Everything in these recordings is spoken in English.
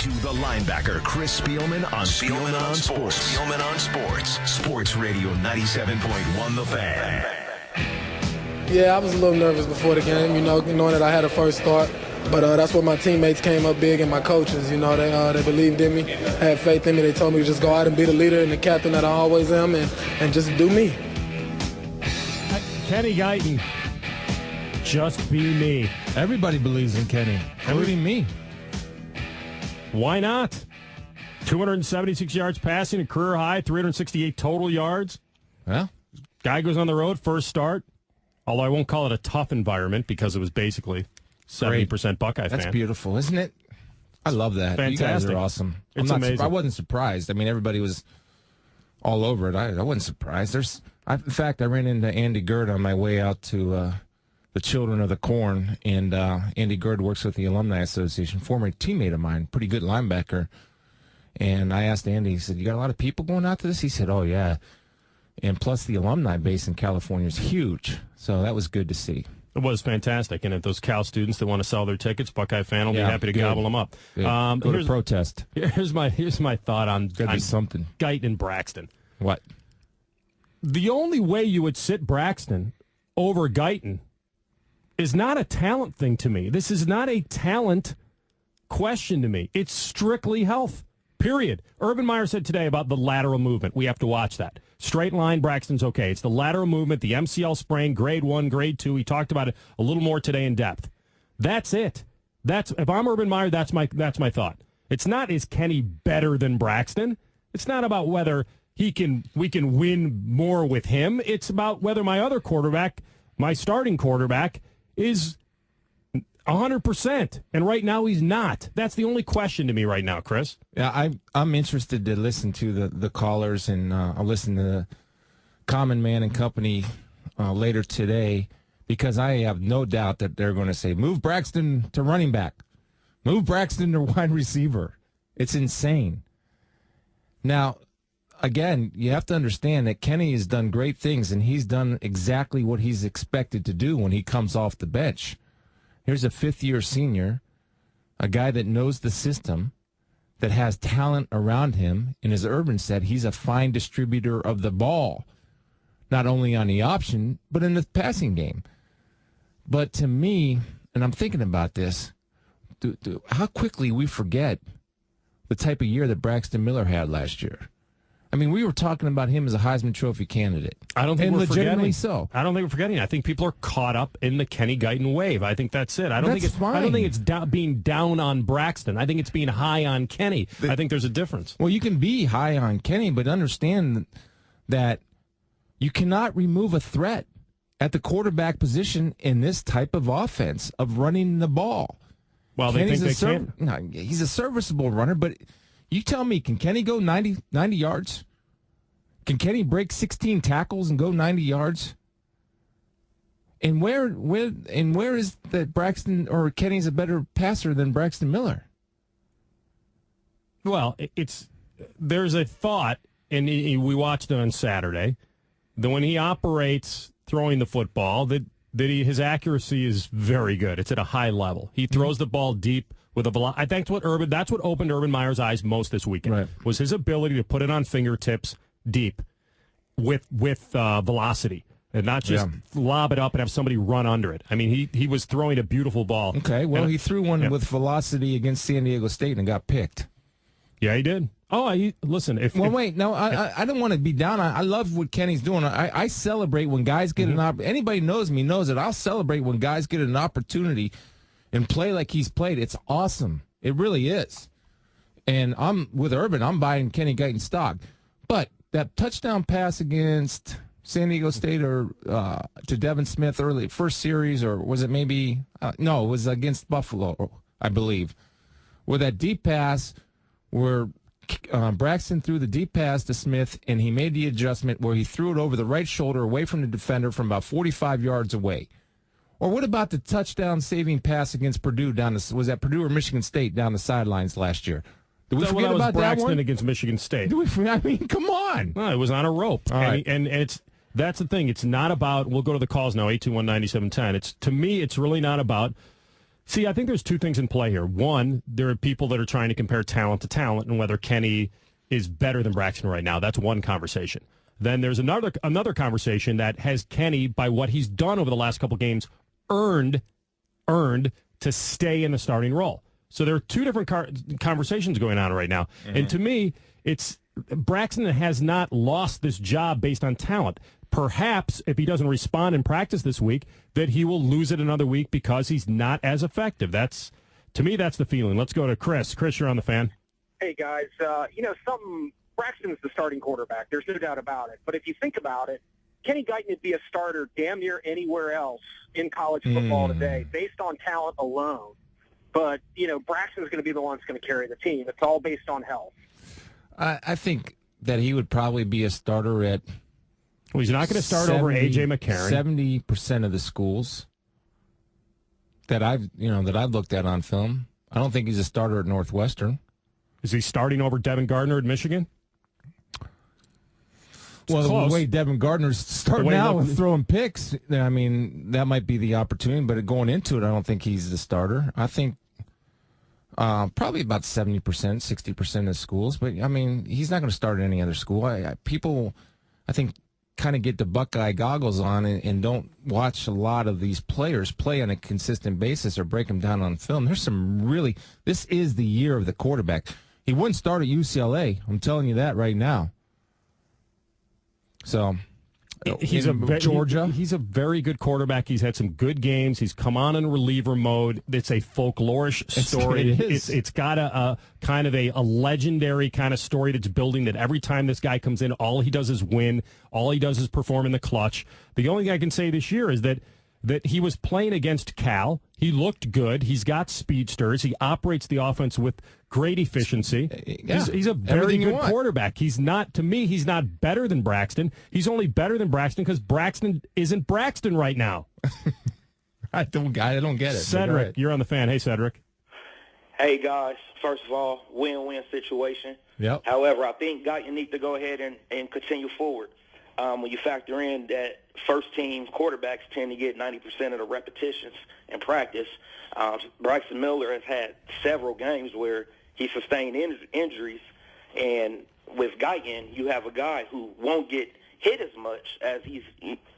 to the Linebacker Chris Spielman on Spielman on Sports. Spielman on Sports. Sports Radio 97.1 The Fan. Yeah, I was a little nervous before the game, knowing that I had a first start. But that's what my teammates came up big, and my coaches, they believed in me, had faith in me. They told me to just go out and be the leader and the captain that I always am and just do me. Kenny Guiton, just be me. Everybody believes in Kenny, including me. Why not? 276 yards passing, a career high, 368 total yards. Well, guy goes on the road, first start. Although I won't call it a tough environment because it was basically 70% Buckeye fan. That's beautiful, isn't it? I love that. Fantastic. You guys are awesome. It's amazing. I wasn't surprised. I mean, everybody was all over it. I wasn't surprised. In fact, I ran into Andy Gerd on my way out to the Children of the Corn, and Andy Gerd works with the Alumni Association, former teammate of mine, pretty good linebacker. And I asked Andy, he said, "You got a lot of people going out to this?" He said, "Oh, yeah." And plus the alumni base in California is huge. So that was good to see. It was fantastic. And if those Cal students that want to sell their tickets, Buckeye fan will be happy to gobble them up. Go to protest. Here's my thought on something. Guiton and Braxton. What? The only way you would sit Braxton over Guiton is not a talent thing to me. This is not a talent question to me. It's strictly health, period. Urban Meyer said today about the lateral movement. We have to watch that. Straight line, Braxton's okay. It's the lateral movement, the MCL sprain, grade 1, grade 2. He talked about it a little more today in depth. That's it. If I'm Urban Meyer, that's my thought. It's not, is Kenny better than Braxton? It's not about whether we can win more with him. It's about whether my other quarterback, my starting quarterback, is 100%, and right now he's not. That's the only question to me right now, Chris. Yeah, I'm interested to listen to the callers, and I'll listen to the Common Man and Company later today, because I have no doubt that they're going to say, move Braxton to running back, move Braxton to wide receiver. It's insane. Now, again, you have to understand that Kenny has done great things, and he's done exactly what he's expected to do when he comes off the bench. Here's a fifth-year senior, a guy that knows the system, that has talent around him. And as Urban said, he's a fine distributor of the ball, not only on the option, but in the passing game. But to me, and I'm thinking about this, how quickly we forget the type of year that Braxton Miller had last year. I mean, we were talking about him as a Heisman Trophy candidate. I don't think we're forgetting. So. I don't think we're forgetting. I think people are caught up in the Kenny Guiton wave. I think that's it. I don't think it's being down on Braxton. I think it's being high on Kenny. I think there's a difference. Well, you can be high on Kenny, but understand that you cannot remove a threat at the quarterback position in this type of offense of running the ball. Well, they think they can. No, he's a serviceable runner, but you tell me, can Kenny go 90 yards? Can Kenny break 16 tackles and go 90 yards? And where is that Braxton or Kenny's a better passer than Braxton Miller? Well, there's a thought, and we watched it on Saturday, that when he operates throwing the football, that his accuracy is very good. It's at a high level. He throws the ball deep with a velocity. I think that's what opened Urban Meyer's eyes most this weekend. Right. Was his ability to put it on fingertips deep with velocity and not just lob it up and have somebody run under it. I mean, he was throwing a beautiful ball. Okay, well, he threw one with velocity against San Diego State and got picked. Yeah, he did. Listen. Wait. No, I don't want to be down. I love what Kenny's doing. I celebrate when guys get an opportunity. Anybody knows me knows that I'll celebrate when guys get an opportunity and play like he's played. It's awesome. It really is. And I'm with Urban. I'm buying Kenny Guiton stock. But that touchdown pass against San Diego State or to Devin Smith early first series, or was it maybe no? It was against Buffalo, I believe, where that deep pass where Braxton threw the deep pass to Smith, and he made the adjustment where he threw it over the right shoulder away from the defender from about 45 yards away. Or what about the touchdown-saving pass against Purdue was that Purdue or Michigan State down the sidelines last year? Did we forget about Braxton that one? Against Michigan State. I mean, come on. No, it was on a rope. All right. And that's the thing. It's not about, we'll go to the calls now, 821-9710. To me, it's really not about See, I think there's two things in play here. One, there are people that are trying to compare talent to talent and whether Kenny is better than Braxton right now. That's one conversation. Then there's another conversation that has Kenny, by what he's done over the last couple games, earned to stay in the starting role. So there are two different conversations going on right now. Mm-hmm. And to me, it's Braxton has not lost this job based on talent. Perhaps if he doesn't respond in practice this week, that he will lose it another week because he's not as effective. To me, that's the feeling. Let's go to Chris. Chris, you're on the Fan. Hey, guys. Braxton's the starting quarterback. There's no doubt about it. But if you think about it, Kenny Guiton would be a starter damn near anywhere else in college football today based on talent alone. But, Braxton's going to be the one that's going to carry the team. It's all based on health. I think that he would probably be a starter at... Well, he's not going to start over A.J. McCarron. 70% of the schools that I've looked at on film, I don't think he's a starter at Northwestern. Is he starting over Devin Gardner at Michigan? Well, the way Devin Gardner's starting out with throwing picks, I mean, that might be the opportunity. But going into it, I don't think he's the starter. I think probably about 70%, 60% of schools. But, I mean, he's not going to start at any other school. People, I think, kind of get the Buckeye goggles on and don't watch a lot of these players play on a consistent basis or break them down on film. There's some really – this is the year of the quarterback. He wouldn't start at UCLA. I'm telling you that right now. So, Georgia. He's a very good quarterback. He's had some good games. He's come on in reliever mode. It's a folklorish story. It's got a kind of a legendary kind of story that's building, that every time this guy comes in, all he does is win. All he does is perform in the clutch. The only thing I can say this year is that he was playing against Cal. He looked good. He's got speedsters. He operates the offense with great efficiency. Yeah, he's a very good quarterback. He's not better than Braxton. He's only better than Braxton because Braxton isn't Braxton right now. I don't get it. Cedric, you're on the Fan. Hey, Cedric. Hey, guys. First of all, win-win situation. Yep. However, I think Guiton needs to go ahead and continue forward. When you factor in that first-team quarterbacks tend to get 90% of the repetitions in practice, Braxton Miller has had several games where he sustained injuries, and with Guiton, you have a guy who won't get hit as much as he's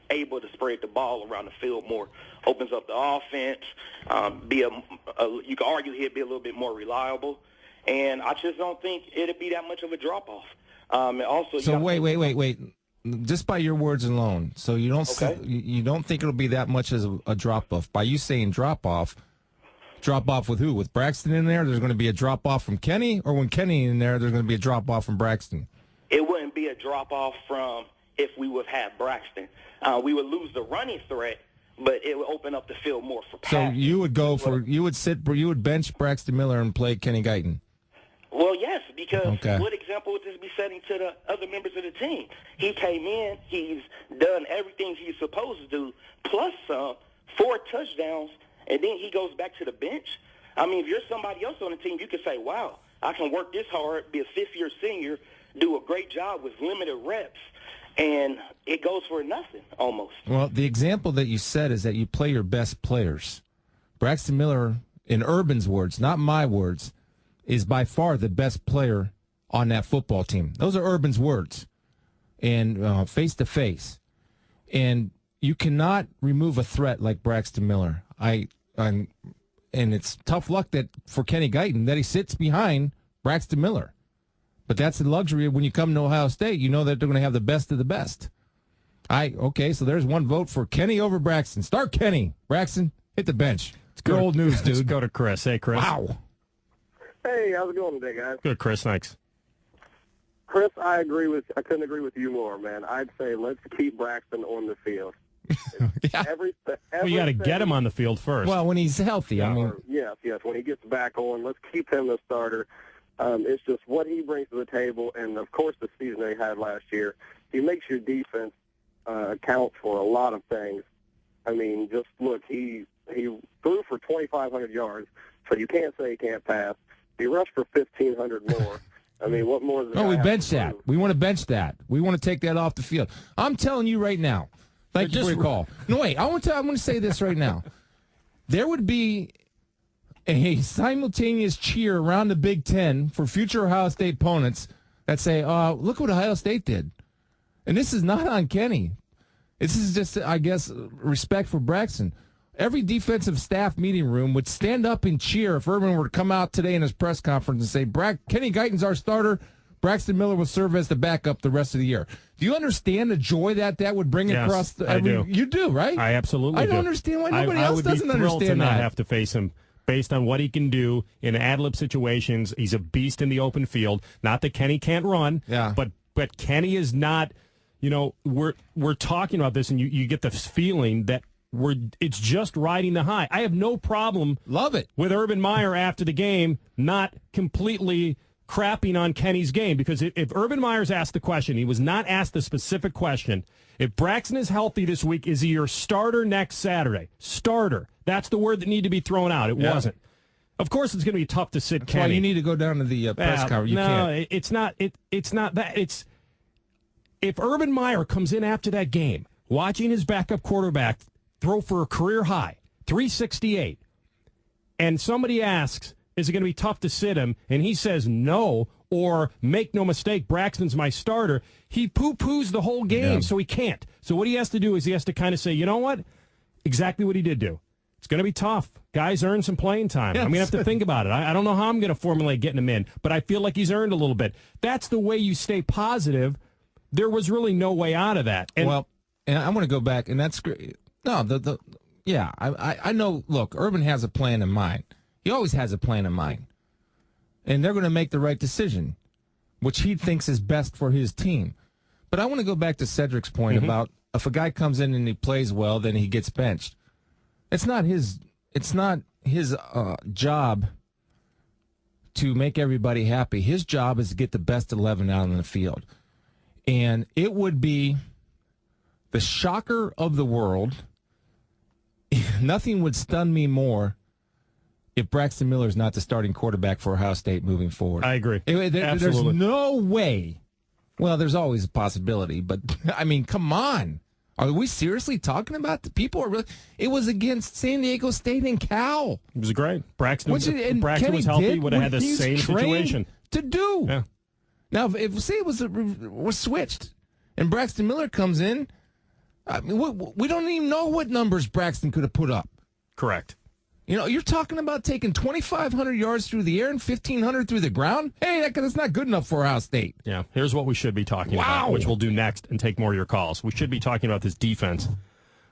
able to spread the ball around the field more, opens up the offense, you could argue he'd be a little bit more reliable, and I just don't think it'd be that much of a drop-off. And also, so wait. Just by your words alone, so you don't you don't think it'll be that much as a drop off. By you saying drop off with who? With Braxton in there, there's going to be a drop off from Kenny, or when Kenny in there, there's going to be a drop off from Braxton. It wouldn't be a drop off from if we would have Braxton. We would lose the running threat, but it would open up the field more for passing. So you would bench Braxton Miller and play Kenny Guiton. Well, yes, because what example would this be setting to the other members of the team? He came in, he's done everything he's supposed to do, plus some, 4 touchdowns, and then he goes back to the bench. I mean, if you're somebody else on the team, you could say, wow, I can work this hard, be a fifth-year senior, do a great job with limited reps, and it goes for nothing almost. Well, the example that you said is that you play your best players. Braxton Miller, in Urban's words, not my words, is by far the best player on that football team. Those are Urban's words, and face-to-face. And you cannot remove a threat like Braxton Miller. And it's tough luck that for Kenny Guiton that he sits behind Braxton Miller. But that's the luxury of when you come to Ohio State. You know that they're going to have the best of the best. So there's one vote for Kenny over Braxton. Start Kenny. Braxton, hit the bench. It's good old news, dude. Let's go to Chris. Hey, Chris. Wow. Hey, how's it going today, guys? Good, Chris. Thanks. Chris, I couldn't agree with you more, man. I'd say let's keep Braxton on the field. Yeah. Well, you got to get him on the field first. Well, when he's healthy, Yes. When he gets back on, let's keep him the starter. It's just what he brings to the table, and, of course, the season they had last year. He makes your defense account for a lot of things. I mean, just look, he threw for 2,500 yards, so you can't say he can't pass. He rushed for 1,500 more. I mean, what more? No, we bench that. We want to bench that. We want to take that off the field. I'm telling you right now. Thank you for your call. No, wait. I want to say this right now. There would be a simultaneous cheer around the Big Ten for future Ohio State opponents that say, look what Ohio State did. And this is not on Kenny. This is just, I guess, respect for Braxton. Every defensive staff meeting room would stand up and cheer if Urban were to come out today in his press conference and say, Kenny Guiton's our starter. Braxton Miller will serve as the backup the rest of the year. Do you understand the joy that would bring across? I do. You do, right? I absolutely do. I don't understand why nobody else doesn't understand that. I would be thrilled to not have to face him based on what he can do in ad-lib situations. He's a beast in the open field. Not that Kenny can't run, but Kenny is not, we're talking about this, and you get the feeling that it's just riding the high. I have no problem with Urban Meyer after the game not completely crapping on Kenny's game, because if Urban Meyer's asked the question, he was not asked the specific question. If Braxton is healthy this week, is he your starter next Saturday? Starter. That's the word that needed to be thrown out. It wasn't. Of course, it's going to be tough to sit Kenny. Well, you need to go down to the press conference. You can't. It's not. It's not that. It's if Urban Meyer comes in after that game, watching his backup quarterback throw for a career high, 368, and somebody asks, is it going to be tough to sit him? And he says no, or make no mistake, Braxton's my starter. He poo-poos the whole game, so he can't. So what he has to do is he has to kind of say, you know what? Exactly what he did do. It's going to be tough. Guys earn some playing time. Yes. I'm going to have to think about it. I don't know how I'm going to formulate getting him in, but I feel like he's earned a little bit. That's the way you stay positive. There was really no way out of that. And I want to go back, and that's great. No, I know, look, Urban has a plan in mind. He always has a plan in mind. And they're going to make the right decision, which he thinks is best for his team. But I want to go back to Cedric's point about if a guy comes in and he plays well, then he gets benched. It's not his job to make everybody happy. His job is to get the best 11 out on the field. And it would be the shocker of the world. Nothing would stun me more if Braxton Miller is not the starting quarterback for Ohio State moving forward. I agree. There's no way. Well, there's always a possibility, but, I mean, come on. Are we seriously talking about the people? It was against San Diego State and Cal. It was great. Braxton was healthy, would have had the same situation. To do. Yeah. Now, if say it was switched and Braxton Miller comes in, I mean, we don't even know what numbers Braxton could have put up. Correct. You're talking about taking 2,500 yards through the air and 1,500 through the ground? Hey, that's not good enough for Ohio State. Yeah, here's what we should be talking about, which we'll do next and take more of your calls. We should be talking about this defense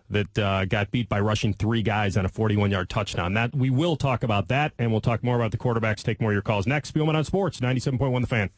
that got beat by rushing 3 guys on a 41-yard touchdown. We will talk about that, and we'll talk more about the quarterbacks, take more of your calls next. Spielman on Sports, 97.1 The Fan.